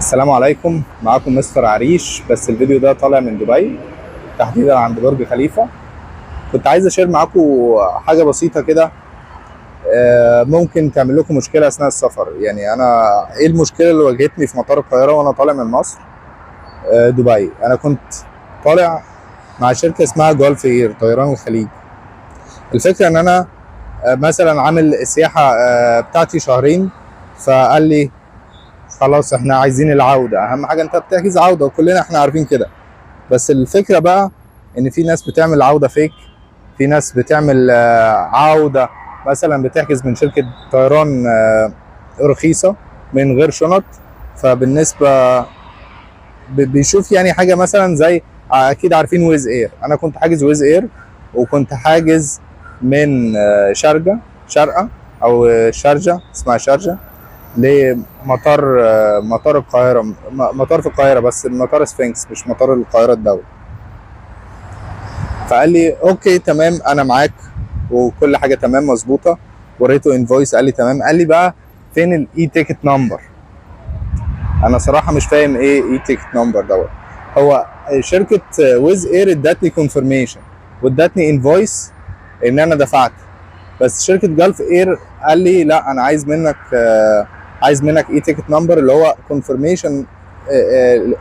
السلام عليكم، معاكم مستر عريش. بس الفيديو ده طالع من دبي، تحديدا عند برج خليفة. كنت عايز اشير معاكم حاجة بسيطة كده، ممكن تعمل لكم مشكلة اثناء السفر. يعني انا ايه المشكلة اللي واجهتني في مطار القاهرة وانا طالع من مصر دبي؟ انا كنت طالع مع شركة اسمها جولف اير، طيران الخليج. الفكرة ان انا مثلا عامل السياحة بتاعتي شهرين، فقال لي خلاص احنا عايزين العودة، اهم حاجة انت بتحجز عودة، وكلنا احنا عارفين كده. بس الفكرة بقى ان في ناس بتعمل عودة فيك، في ناس بتعمل عودة مثلا بتحجز من شركة طيران رخيصة من غير شنط. فبالنسبة بيشوف يعني حاجة مثلا زي اكيد عارفين ويز اير. انا كنت حاجز ويز اير، وكنت حاجز من شارقة او شارجة، اسمها شارجة، لمطار مطار القاهرة. مطار في القاهرة، بس المطار سفنكس مش مطار القاهرة الدولي. فقال لي اوكي تمام انا معاك وكل حاجة تمام مظبوطة. وريته انفويس، قال لي تمام. قال لي بقى فين الاي تيكت نمبر؟ انا صراحة مش فاهم ايه اي تيكت نمبر دوت. هو شركة ويز اير ادتني كونفirmation وادتني انفويس ان انا دفعت، بس شركة جلف اير قال لي لا، انا عايز منك اي تيكت نمبر، اللي هو كونفirmation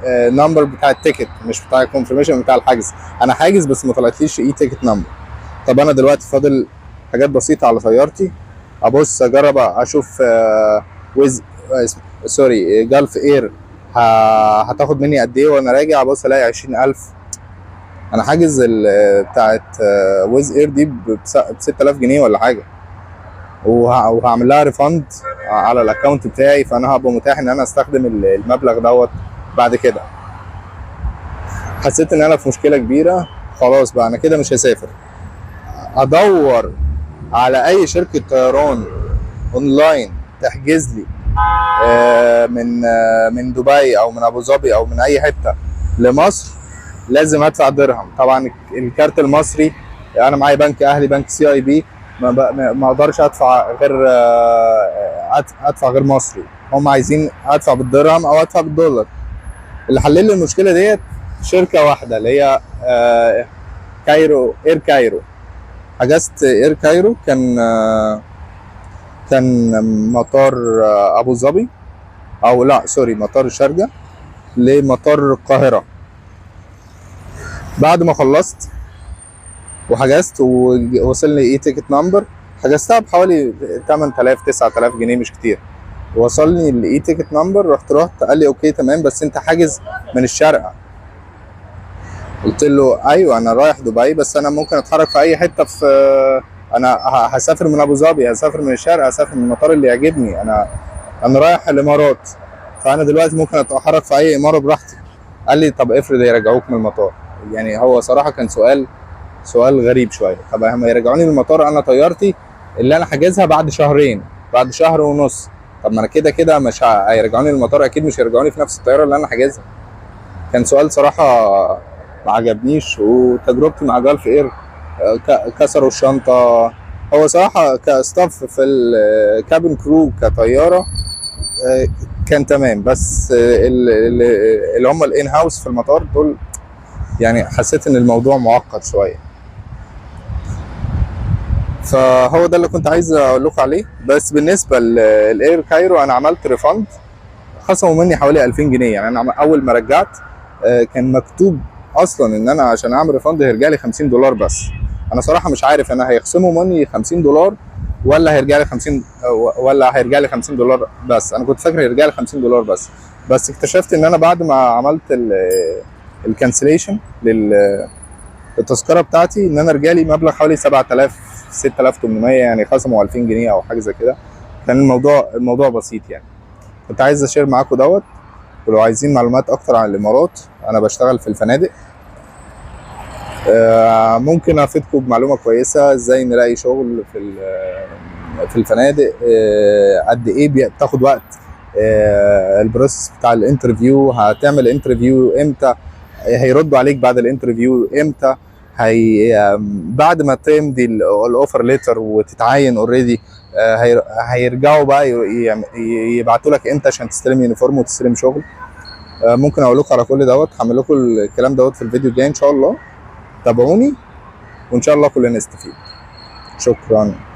نمبر بتاع التيكت، مش بتاع الكونفirmation بتاع الحجز. انا حاجز بس ما طلعتليش اي تيكت نمبر. طب انا دلوقتي فاضل حاجات بسيطة على طيارتي، ابص اجرب اشوف ويز سوري جلف اير هتاخد مني قد ايه وانا راجع. ابص الاقي 20,000. انا حاجز بتاعت ويز اير دي ب 6000 جنيه ولا حاجه، وهعمل لها ريفند على الاكونت بتاعي، فانا هبقى متاح ان انا استخدم المبلغ دوت بعد كده. حسيت ان انا في مشكله كبيره. خلاص بقى انا كده مش هسافر، ادور على اي شركه طيران اونلاين تحجز لي من دبي او من ابو ظبي او من اي حته لمصر. لازم ادفع درهم. طبعا الكارت المصري، انا معايا بنك اهلي، بنك سي اي بي، ما اقدرش ادفع غير ادفع غير مصري. هم عايزين ادفع بالدرهم او ادفع بالدولار. اللي حل لي المشكله ديت شركه واحده، اللي هي كايرو، اير كايرو. حجزت اير كايرو، كان مطار ابو ظبي، او لا سوري مطار شارجة لمطار القاهره. بعد ما خلصت وحجزت ووصلني اي تيكت نمبر، حجزتها بحوالي 8000 9000 جنيه، مش كتير. وصلني الاي تيكت نمبر، رحت قال لي اوكي تمام، بس انت حاجز من الشارقة. قلت له ايوه انا رايح دبي، بس انا ممكن اتحرك في اي حته. في انا هسافر من ابو ظبي، هسافر من الشارقة، هسافر من المطار اللي يعجبني. انا رايح الامارات، فانا دلوقتي ممكن اتحرك في اي اماره براحتي. قال لي طب افرض يرجعوك من المطار؟ يعني هو صراحه كان سؤال غريب شويه. طب هم يرجعوني من المطار، انا طيارتي اللي انا حاجزها بعد شهرين، بعد شهر ونص. طب ما انا كده كده مش هيرجعوني المطار، اكيد مش هيرجعوني في نفس الطياره اللي انا حاجزها. كان سؤال صراحه ما عجبنيش. وتجربتي مع جلف اير كسروا الشنطه. هو صراحه كستاف في الكابين كرو كطياره كان تمام، بس اللي هم الان هاوس في المطار دول يعني حسيت ان الموضوع معقد شويه. فهو ده اللي كنت عايز اقول لكم عليه. بس بالنسبه للاير كايرو، انا عملت ريفند، خصموا مني حوالي 2000 جنيه. يعني انا اول ما رجعت كان مكتوب اصلا ان انا عشان اعمل ريفند هيرجع لي 50 دولار بس. انا صراحه مش عارف انا هيخصموا مني 50 دولار ولا هيرجع لي 50 ولا هيرجع لي 50 دولار بس. انا كنت فاكر هيرجع لي 50 دولار بس اكتشفت ان انا بعد ما عملت الكانسليشن للتذكره بتاعتي ان انا رجع لي مبلغ حوالي 7000 6800، يعني خصموا 2000 جنيه او حاجه زي كده. كان الموضوع بسيط يعني. كنت عايز اشير معاكم دوت. ولو عايزين معلومات اكتر عن الامارات، انا بشتغل في الفنادق، ممكن افيدكم بمعلومه كويسه ازاي نلاقي شغل في الفنادق. قد ايه بتاخد وقت البروسس بتاع الانترفيو، هتعمل انترفيو امتى، هيردوا عليك بعد الانترفيو امتى، بعد ما تمضي الاوفر ليتر وتتعين اوريدي، هيرجعوا بقى يبعتوا لك امتى عشان تستلم يونيفورم وتستلم شغل. ممكن اقول لكم على كل دوت، هعمل لكم الكلام دوت في الفيديو الجاي ان شاء الله. تابعوني وان شاء الله كلنا نستفيد. شكرا.